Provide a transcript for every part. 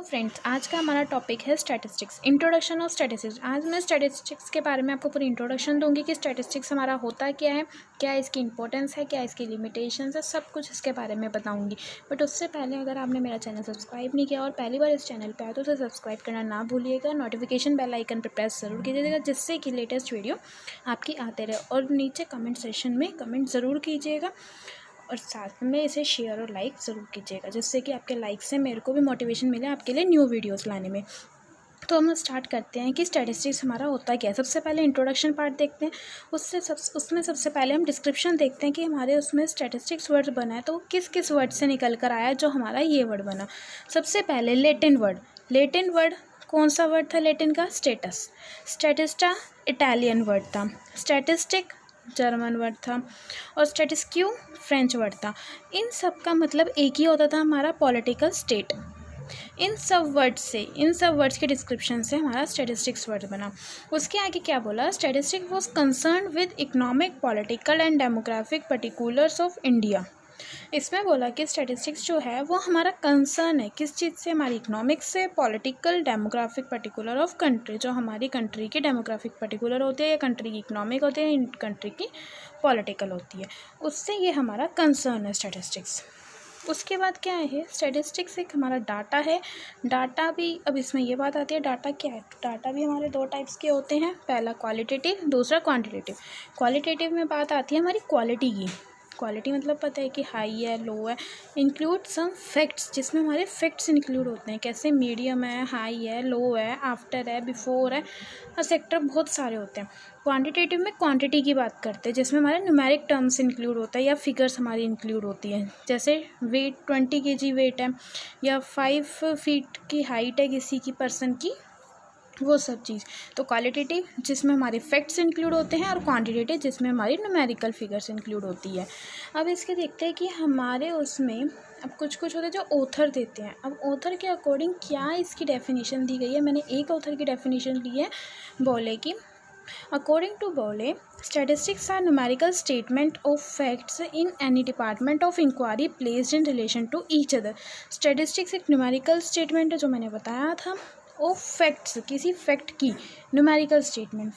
Friends, आज का हमारा टॉपिक है स्टैटिस्टिक्स, इंट्रोडक्शन ऑफ स्टैटिस्टिक्स। आज मैं स्टैटिस्टिक्स के बारे में आपको पूरी इंट्रोडक्शन दूंगी कि स्टैटिस्टिक्स हमारा होता क्या है, क्या इसकी इंपॉर्टेंस है, क्या इसकी लिमिटेशंस है, सब कुछ इसके बारे में बताऊंगी। बट उससे पहले अगर आपने मेरा चैनल सब्सक्राइब नहीं किया और पहली बार इस चैनल पर आए तो उसे सब्सक्राइब करना ना भूलिएगा। नोटिफिकेशन बेल आइकन पर प्रेस ज़रूर कीजिएगा जिससे कि लेटेस्ट वीडियो आपकी आते रहे। और नीचे कमेंट सेक्शन में कमेंट ज़रूर कीजिएगा और साथ में इसे शेयर और लाइक ज़रूर कीजिएगा जिससे कि आपके लाइक से मेरे को भी मोटिवेशन मिले आपके लिए न्यू वीडियोस लाने में। तो हम स्टार्ट करते हैं कि स्टैटिस्टिक्स हमारा होता क्या है। सबसे पहले इंट्रोडक्शन पार्ट देखते हैं। उसमें सबसे पहले हम डिस्क्रिप्शन देखते हैं कि हमारे उसमें स्टैटिस्टिक्स वर्ड बना है तो किस किस वर्ड से निकल कर आया जो हमारा ये वर्ड बना। सबसे पहले लैटिन वर्ड कौन सा वर्ड था लैटिन का? स्टेटस। स्टैटिस्टा इटालियन वर्ड था, स्टैटिस्टिक जर्मन वर्ड था और स्टैटिस्क्यू फ्रेंच वर्ड था। इन सब का मतलब एक ही होता था, हमारा पॉलिटिकल स्टेट। इन सब वर्ड्स के डिस्क्रिप्शन से हमारा स्टैटिस्टिक्स वर्ड बना। उसके आगे क्या बोला? Statistics was concern with economic, political and demographic particulars of India. इसमें बोला कि स्टैटिस्टिक्स जो है वो हमारा कंसर्न है किस चीज़ से? हमारी इकोनॉमिक्स से, political, demographic particular of country, जो हमारी कंट्री की डेमोग्राफिक पर्टिकुलर होते हैं या कंट्री की इकोनॉमिक होते हैं, कंट्री की पॉलिटिकल होती है, उससे ये हमारा कंसर्न है स्टैटिस्टिक्स। उसके बाद क्या है? स्टैटिस्टिक्स एक हमारा डाटा है। डाटा भी, अब इसमें ये बात आती है डाटा क्या है। डाटा भी हमारे दो टाइप्स के होते हैं, पहला क्वालिटेटिव, दूसरा क्वांटिटेटिव। क्वालिटेटिव में बात आती है हमारी क्वालिटी की। क्वालिटी मतलब पता है कि हाई है, लो है। इंक्लूड सम फैक्ट्स, जिसमें हमारे फैक्ट्स इंक्लूड होते हैं, कैसे मीडियम है, हाई है, लो है, आफ्टर है, बिफोर है, और सेक्टर बहुत सारे होते हैं। क्वांटिटेटिव में क्वांटिटी की बात करते हैं जिसमें हमारे न्यूमेरिक टर्म्स इंक्लूड होता है या फिगर्स हमारी इंक्लूड होती हैं, जैसे वेट 20 kg वेट है या 5 फीट की हाइट है किसी की पर्सन की, वो सब चीज़। तो क्वालिटेटिव जिसमें हमारे फैक्ट्स इंक्लूड होते हैं और क्वांटिटेटिव जिसमें हमारी न्यूमेरिकल फिगर्स इंक्लूड होती है। अब इसके देखते हैं कि हमारे उसमें अब कुछ कुछ होते हैं जो ऑथर देते हैं। अब ऑथर के अकॉर्डिंग क्या इसकी डेफिनेशन दी गई है। मैंने एक ऑथर की डेफिनेशन ली है, बोले कि अकॉर्डिंग टू बोले statistics are numerical statement of facts in any department of enquiry placed in relation to each other. Statistics एक न्यूमेरिकल स्टेटमेंट है जो मैंने बताया था, ऑफ फैक्ट्स, किसी फैक्ट की न्यूमेरिकल स्टेटमेंट।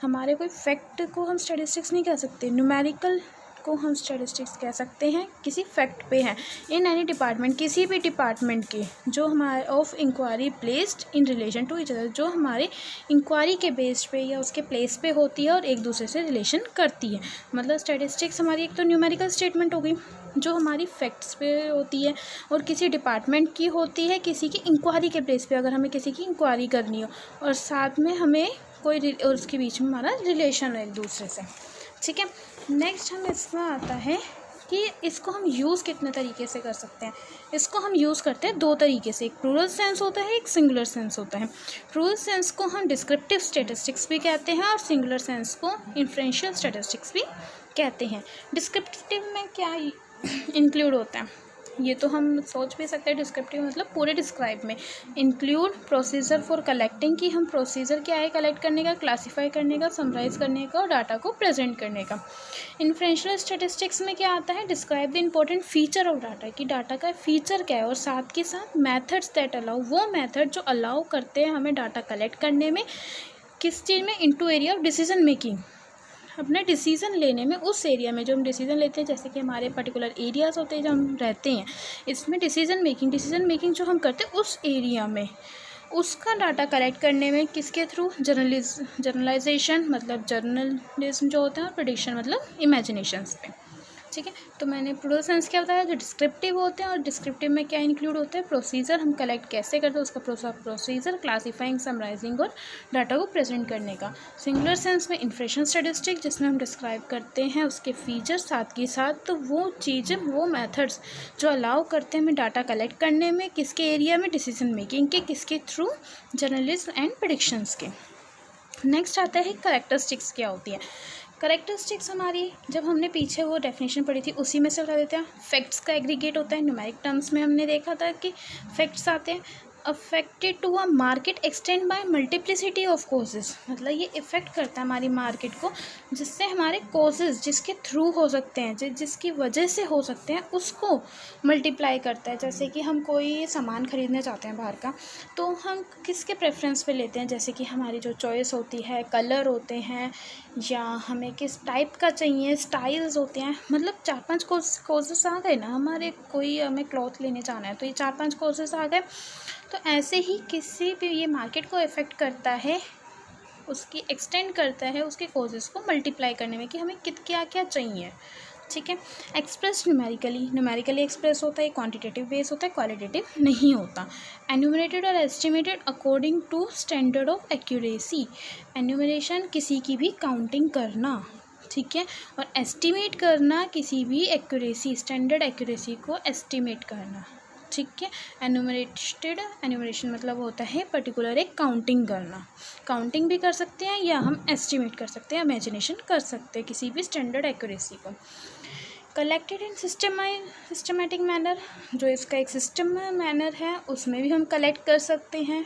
हमारे कोई फैक्ट को हम स्टैटिस्टिक्स नहीं कह सकते, न्यूमेरिकल को हम स्टैटिस्टिक्स कह सकते हैं, किसी फैक्ट पे है। इन एनी डिपार्टमेंट, किसी भी डिपार्टमेंट के, जो हमारे of enquiry placed in relation to each other, जो हमारे इंक्वायरी के बेस पे या उसके प्लेस पे होती है और एक दूसरे से रिलेशन करती है। मतलब स्टैटिस्टिक्स हमारी एक तो न्यूमेरिकल स्टेटमेंट हो गई जो हमारी फैक्ट्स पे होती है और किसी डिपार्टमेंट की होती है, किसी की इंक्वायरी के बेस पे, अगर हमें किसी की इंक्वायरी करनी हो और साथ में हमें कोई और उसके बीच में हमारा रिलेशन है एक दूसरे से। ठीक है, नेक्स्ट हम इसमें आता है कि इसको हम यूज़ कितने तरीके से कर सकते हैं। इसको हम यूज़ करते हैं दो तरीके से, एक प्लूरल सेंस होता है, एक सिंगुलर सेंस होता है। प्लूरल सेंस को हम डिस्क्रिप्टिव स्टैटिस्टिक्स भी कहते हैं और सिंगुलर सेंस को इन्फ्रेंशियल स्टैटिस्टिक्स भी कहते हैं। डिस्क्रिप्टिव में क्या इंक्लूड होता है ये तो हम सोच भी सकते हैं। डिस्क्रिप्टिव मतलब पूरे डिस्क्राइब में इंक्लूड प्रोसीजर फॉर कलेक्टिंग, कि हम प्रोसीजर क्या है कलेक्ट करने का, क्लासीफाई करने का, समराइज करने का और डाटा को प्रेजेंट करने का। इन्फ्रेंशियल स्टैटिस्टिक्स में क्या आता है? Describe the important feature of data, कि डाटा का फीचर क्या है और साथ के साथ मैथड्स दैट अलाउ, वो मैथड जो अलाउ करते हैं हमें डाटा कलेक्ट करने में, किस चीज़ में? Into area of decision making, अपने डिसीज़न लेने में, उस एरिया में जो हम डिसीज़न लेते हैं, जैसे कि हमारे पर्टिकुलर एरियाज़ होते हैं जो हम रहते हैं, इसमें डिसीज़न मेकिंग जो हम करते हैं उस एरिया में, उसका डाटा कलेक्ट करने में किसके थ्रू? जर्नलाइजेशन मतलब जर्नलिज्म जो होता है और प्रेडिक्शन मतलब इमेजिनेशंस पे। ठीक है, तो मैंने प्लूरल सेंस क्या बताया, जो डिस्क्रिप्टिव होते हैं, और डिस्क्रिप्टिव में क्या इंक्लूड होता है? प्रोसीजर, हम कलेक्ट कैसे करते हैं उसका प्रोसीजर, क्लासीफाइंग, समराइजिंग और डाटा को प्रेजेंट करने का। सिंगुलर सेंस में इन्फ्रेंशियल स्टैटिस्टिक्स, जिसमें हम डिस्क्राइब करते हैं उसके फीचर्स, साथ के साथ तो वो चीज़ें, वो मेथड्स जो अलाउ करते हैं हमें डाटा कलेक्ट करने में, किसके एरिया में? डिसीजन मेकिंग के, किसके थ्रू? जर्नलिज्म एंड प्रेडिक्शंस के। नेक्स्ट आता है कैरेक्टरिस्टिक्स क्या होती है। कैरेक्टरिस्टिक्स हमारी, जब हमने पीछे वो डेफिनेशन पढ़ी थी उसी में से बता देते हैं। फैक्ट्स का एग्रीगेट होता है, न्यूमेरिक टर्म्स में हमने देखा था कि फैक्ट्स आते हैं। Affected to a marked extent by multiplicity of causes, मतलब ये इफ़ेक्ट करता है हमारी मार्केट को, जिससे हमारे कोजेस जिसके थ्रू हो सकते हैं, जिसकी वजह से हो सकते हैं, उसको मल्टीप्लाई करता है। जैसे कि हम कोई सामान ख़रीदने चाहते हैं बाहर का, तो हम किसके प्रेफरेंस पे लेते हैं, जैसे कि हमारी जो चॉइस होती है, कलर होते हैं, या हमें किस टाइप का चाहिए, स्टाइल्स होते हैं, मतलब 4-5 कोर्सेस आ गए ना हमारे, कोई हमें क्लॉथ लेने जाना है तो ये 4-5 कोर्सेस आ गए। तो ऐसे ही किसी भी ये मार्केट को इफ़ेक्ट करता है, उसकी एक्सटेंड करता है उसके कोर्सेस को मल्टीप्लाई करने में, कि हमें क्या क्या चाहिए। ठीक है। एक्सप्रेस न्यूमेरिकली एक्सप्रेस होता है, क्वांटिटेटिव बेस होता है, क्वालिटेटिव नहीं होता। एन्यूमरेटेड और estimated according to standard of accuracy, enumeration किसी की भी काउंटिंग करना, ठीक है, और एस्टिमेट करना किसी भी एक्यूरेसी, स्टैंडर्ड एक्यूरेसी को एस्टिमेट करना, ठीक है। एन्यूमरेशन मतलब होता है पर्टिकुलर एक काउंटिंग करना, काउंटिंग भी कर सकते हैं या हम एस्टिमेट कर सकते हैं, इमेजिनेशन कर सकते हैं किसी भी स्टैंडर्ड एक्यूरेसी को। कलेक्टेड इन सिस्टमेटिक मैनर, जो इसका एक सिस्टम मैनर है उसमें भी हम कलेक्ट कर सकते हैं।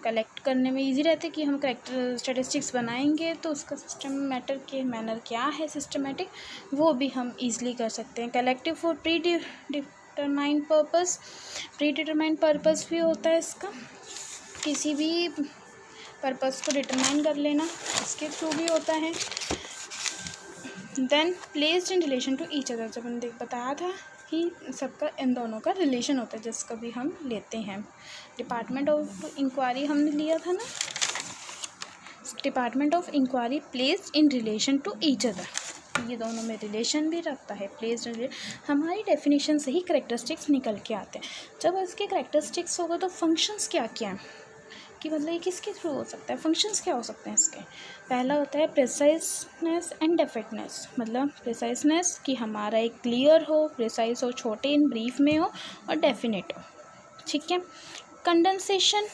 कलेक्ट करने में इजी रहता है कि हम करेक्टर स्टैटिस्टिक्स बनाएंगे तो उसका सिस्टम मैटर के मैनर क्या है, सिस्टमेटिक, वो भी हम इजीली कर सकते हैं। Collective for pre determined purpose भी होता है इसका, किसी भी पर्पस को डिटरमाइन कर लेना इसके थ्रू भी होता है। Then placed in relation to each other, जब हमने बताया था कि सबका इन दोनों का रिलेशन होता है, जिसका भी हम लेते हैं। डिपार्टमेंट ऑफ इंक्वायरी हमने लिया था ना, department of enquiry placed in relation to each other, ये दोनों में रिलेशन भी रखता है। प्लेस्ड इन, हमारी डेफिनेशन से ही करेक्टरिस्टिक्स निकल के आते हैं। जब इसके करेक्टरिस्टिक्स होगा तो फंक्शंस क्या क्या हैं, कि मतलब ये किसके थ्रू हो सकता है, फंक्शंस क्या हो सकते हैं इसके। पहला होता है प्रिसाइजनेस एंड डेफिनेटनेस, मतलब प्रिसाइजनेस कि हमारा एक क्लियर हो, प्रिसाइज हो, छोटे इन ब्रीफ में हो, और डेफिनेट हो, ठीक है। कंडेंसेशन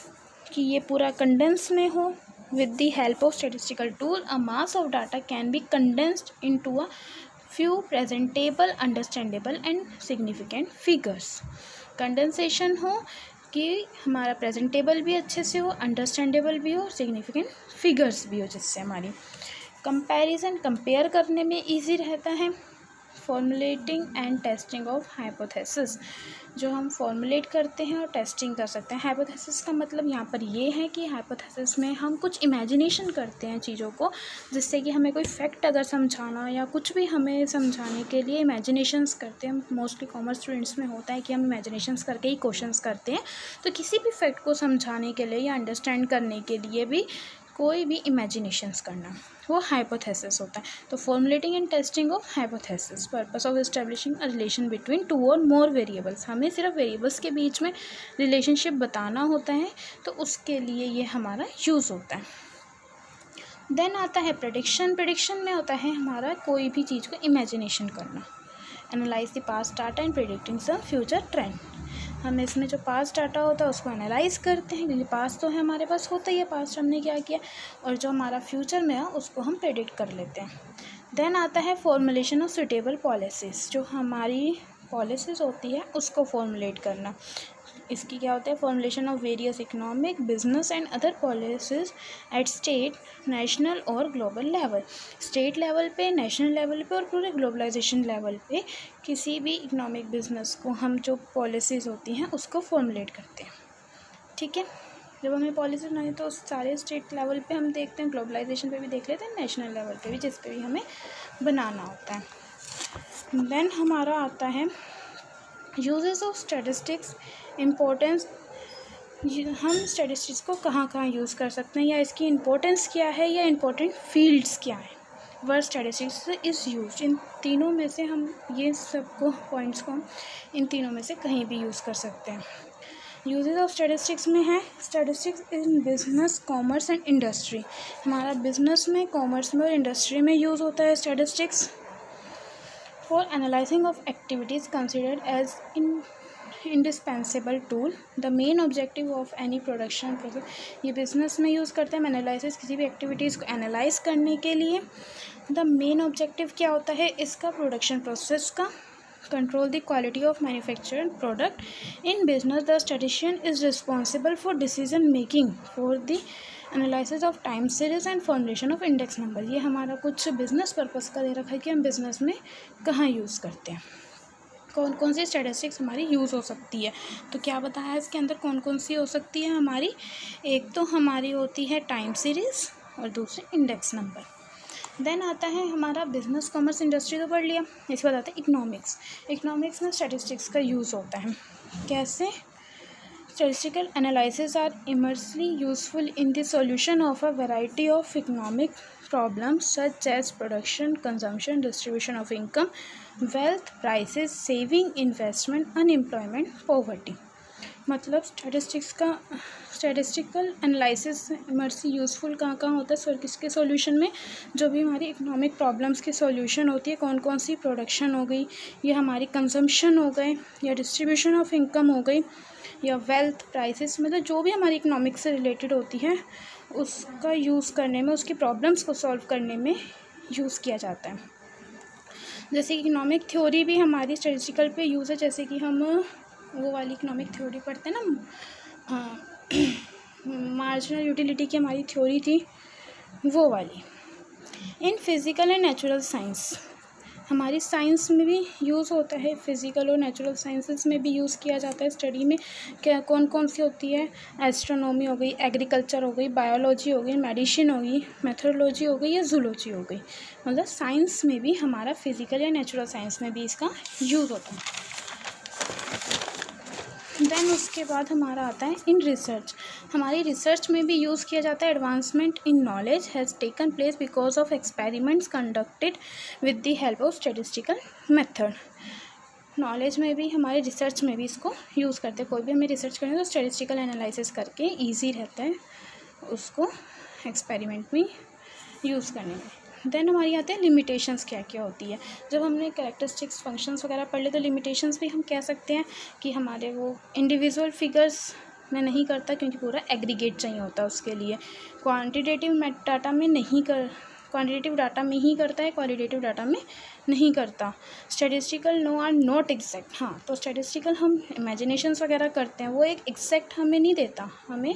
कि ये पूरा कंडेंस में हो। With the help of statistical tool a mass of data can be condensed into a few presentable, understandable and significant figures. Condensation हो कि हमारा प्रेजेंटेबल भी अच्छे से हो, अंडरस्टैंडेबल भी हो, सिग्निफिकेंट फिगर्स भी हो, जिससे हमारी कंपैरिजन, कंपेयर करने में इजी रहता है। Formulating and testing of hypothesis, जो हम फॉर्मुलेट करते हैं और टेस्टिंग कर सकते हैं। हाइपोथेसिस का मतलब यहाँ पर ये है कि हाइपोथेसिस में हम कुछ इमेजिनेशन करते हैं चीज़ों को, जिससे कि हमें कोई फैक्ट अगर समझाना या कुछ भी हमें समझाने के लिए इमेजिनेशंस करते हैं। मोस्टली कॉमर्स स्टूडेंट्स में होता है कि हम इमेजिनेशंस करके ही क्वेश्चंस करते हैं। तो किसी भी फैक्ट को समझाने के लिए या अंडरस्टैंड करने के लिए भी कोई भी इमेजिनेशंस करना, वो हाइपोथेसिस होता है। तो formulating and testing of hypothesis, purpose of establishing a relation between 2 और मोर वेरिएबल्स, हमें सिर्फ वेरिएबल्स के बीच में रिलेशनशिप बताना होता है, तो उसके लिए ये हमारा यूज़ होता है। देन आता है प्रेडिक्शन। प्रेडिक्शन में होता है हमारा कोई भी चीज़ को इमेजिनेशन करना। Analyse the past data and predicting some future trend, हम इसमें जो पास्ट डाटा होता है उसको एनालाइज करते हैं, क्योंकि पास्ट तो है हमारे पास होता ही है, पास्ट हमने क्या किया, और जो हमारा फ्यूचर में है उसको हम प्रेडिक्ट कर लेते हैं। देन आता है फॉर्मुलेशन ऑफ सुटेबल पॉलिसीज़, जो हमारी पॉलिसीज़ होती है उसको फॉर्मुलेट करना। इसकी क्या होता है, formulation of various economic, business and other policies at state, national और ग्लोबल लेवल। स्टेट लेवल पे, नेशनल लेवल पे और पूरे ग्लोबलाइजेशन लेवल पे किसी भी इकोनॉमिक बिजनेस को हम जो पॉलिसीज़ होती हैं उसको फॉर्मुलेट करते हैं, ठीक है। जब हमें पॉलिसी बनानी तो सारे स्टेट लेवल पे हम देखते हैं, ग्लोबलाइजेशन पे भी देख लेते हैं, नेशनल लेवल पे भी, जिस पे भी हमें बनाना होता है। देन हमारा आता है यूजेस ऑफ स्टैटिस्टिक्स, इम्पोर्टेंस, हम स्टैटिस्टिक्स को कहाँ कहाँ यूज़ कर सकते हैं, या इसकी इम्पोर्टेंस क्या है, या इम्पोर्टेंट फील्ड्स क्या है, वर्ड स्टैटिस्टिक्स इज़ यूज्ड। इन तीनों में से हम ये सबको पॉइंट्स को हम इन तीनों में से कहीं भी यूज़ कर सकते हैं। यूजेस ऑफ स्टैटिस्टिक्स में है statistics in business, commerce and industry, हमारा बिजनेस में, कॉमर्स में और इंडस्ट्री में यूज़ होता है statistics. For analysing of activities considered as indispensable tool, the main objective of any production process, ये बिजनेस में यूज़ करते हैं एनालिसिस, किसी भी एक्टिविटीज़ को एनालाइज करने के लिए। द मेन ऑब्जेक्टिव क्या होता है इसका, प्रोडक्शन प्रोसेस का, control the quality of manufactured product. In business, the statistician is responsible for decision making, for the analysis of time series and formulation of index number. ये हमारा कुछ business purpose का दे रखा है कि हम बिजनेस में कहाँ यूज़ करते हैं, कौन कौन सी स्टैटिस्टिक्स हमारी यूज़ हो सकती है। तो क्या बताया है इसके अंदर कौन कौन सी हो सकती है हमारी। एक तो हमारी होती है टाइम सीरीज़ और दूसरी इंडेक्स नंबर। देन आता है हमारा बिजनेस, कॉमर्स, इंडस्ट्री तो पढ़ लिया। इसके बाद आता है इकोनॉमिक्स। इकोनॉमिक्स में स्टैटिस्टिक्स का यूज़ होता है। कैसे? Statistical analysis are immensely useful in the solution of a variety of economic problems such as production, consumption, distribution of income, wealth, prices, saving, investment, unemployment, poverty। मतलब statistical analysis इमर्सी useful कहाँ कहाँ होता है, sir किसके solution में, जो भी हमारी इकोनॉमिक प्रॉब्लम्स की सॉल्यूशन होती है, कौन कौन सी प्रोडक्शन हो गई, या हमारी कंजम्पशन हो गए, या डिस्ट्रीब्यूशन ऑफ इनकम हो गई, या वेल्थ, प्राइसेस, मतलब जो भी हमारी इकोनॉमिक से रिलेटेड होती है उसका यूज़ करने में, उसकी प्रॉब्लम्स को सॉल्व करने में यूज़ किया जाता है। जैसे इकोनॉमिक थ्योरी भी हमारी स्टैटिस्टिकल पे यूज़ है, जैसे कि हम वो वाली इकोनॉमिक थ्योरी पढ़ते हैं ना, मार्जिनल यूटिलिटी की हमारी थ्योरी थी वो वाली। इन फिज़िकल एंड नेचुरल साइंस, हमारी साइंस में भी यूज़ होता है, फिज़िकल और नेचुरल साइंसेस में भी यूज़ किया जाता है स्टडी में। क्या कौन कौन सी होती है? एस्ट्रोनॉमी हो गई, एग्रीकल्चर हो गई, बायोलॉजी हो गई, मेडिसिन हो गई, मेथोडोलॉजी हो गई, या जूलॉजी हो गई। मतलब साइंस में भी हमारा फिज़िकल या नेचुरल साइंस में भी इसका यूज़ होता है। देन उसके बाद हमारा आता है इन रिसर्च। हमारी रिसर्च में भी यूज़ किया जाता है। Advancement in knowledge has taken place because of experiments conducted with the help of statistical method. Knowledge में भी, हमारे रिसर्च में भी इसको यूज़ करते हैं। कोई भी हमें रिसर्च करना है तो स्टैटिस्टिकल एनालिसिस करके ईजी रहता है उसको एक्सपेरिमेंट में यूज़ करने में। देन हमारी आते हैं लिमिटेशंस, क्या क्या होती है। जब हमने कैरेक्टरिस्टिक्स, फंक्शंस वगैरह पढ़ ले तो लिमिटेशंस भी हम कह सकते हैं कि हमारे वो इंडिविजुअल फिगर्स में नहीं करता, क्योंकि पूरा एग्रीगेट चाहिए होता है उसके लिए। क्वांटिटेटिव डाटा में नहीं कर, क्वांटिटेटिव डाटा में ही करता है, क्वालिटेटिव डाटा में नहीं करता। Statistical no are not exact. हाँ, तो स्टैटिस्टिकल हम इमेजिनेशंस वगैरह करते हैं, वो एक एग्जैक्ट हमें नहीं देता, हमें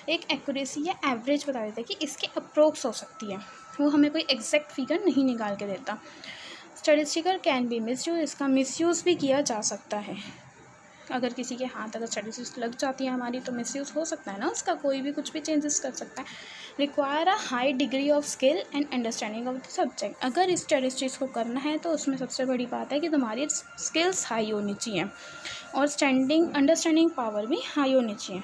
एक एक्यूरेसी या एवरेज बता देता है कि इसके अप्रोक्स हो सकती है, वो हमें कोई एग्जैक्ट फिगर नहीं निकाल के देता। स्टैटिस्टिकल कैन बी मिसयूज, इसका मिसयूज़ भी किया जा सकता है। अगर किसी के हाथ अगर स्टैटिस्टिक्स लग जाती है हमारी तो मिसयूज़ हो सकता है ना उसका, कोई भी कुछ भी चेंजेस कर सकता है। Require a high degree of skill and understanding of the subject. अगर इस स्टैटिस्टिक्स को करना है तो उसमें सबसे बड़ी बात है कि तुम्हारी स्किल्स हाई होनी चाहिए और अंडरस्टैंडिंग पावर भी हाई होनी चाहिए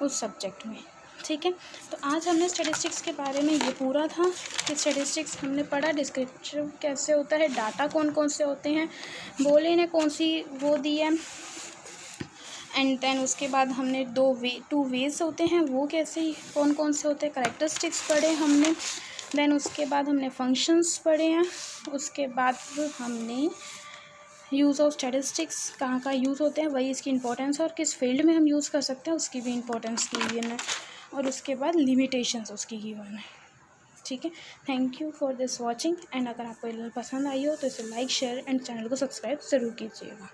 उस सब्जेक्ट में। ठीक है, तो आज हमने स्टैटिस्टिक्स के बारे में ये पूरा था कि स्टैटिस्टिक्स हमने पढ़ा, डिस्क्रिप्टिव कैसे होता है, डाटा कौन कौन से होते हैं, बोले ने कौन सी वो दी है, एंड देन उसके बाद हमने टू वेज होते हैं वो कैसे कौन कौन से होते हैं, कैरेक्टरिस्टिक्स पढ़े हमने। देन उसके बाद हमने फंक्शंस पढ़े हैं। उसके बाद हमने यूज़ ऑफ स्टैटिस्टिक्स कहाँ का यूज़ होते हैं, वही इसकी इंपॉर्टेंस और किस फील्ड में हम यूज़ कर सकते हैं उसकी भी इंपॉर्टेंस गिवन है। और उसके बाद लिमिटेशंस उसकी गिवन है। ठीक है, thank you for this watching. And अगर आपको पसंद आई हो तो इसे लाइक, शेयर एंड चैनल को सब्सक्राइब ज़रूर कीजिएगा।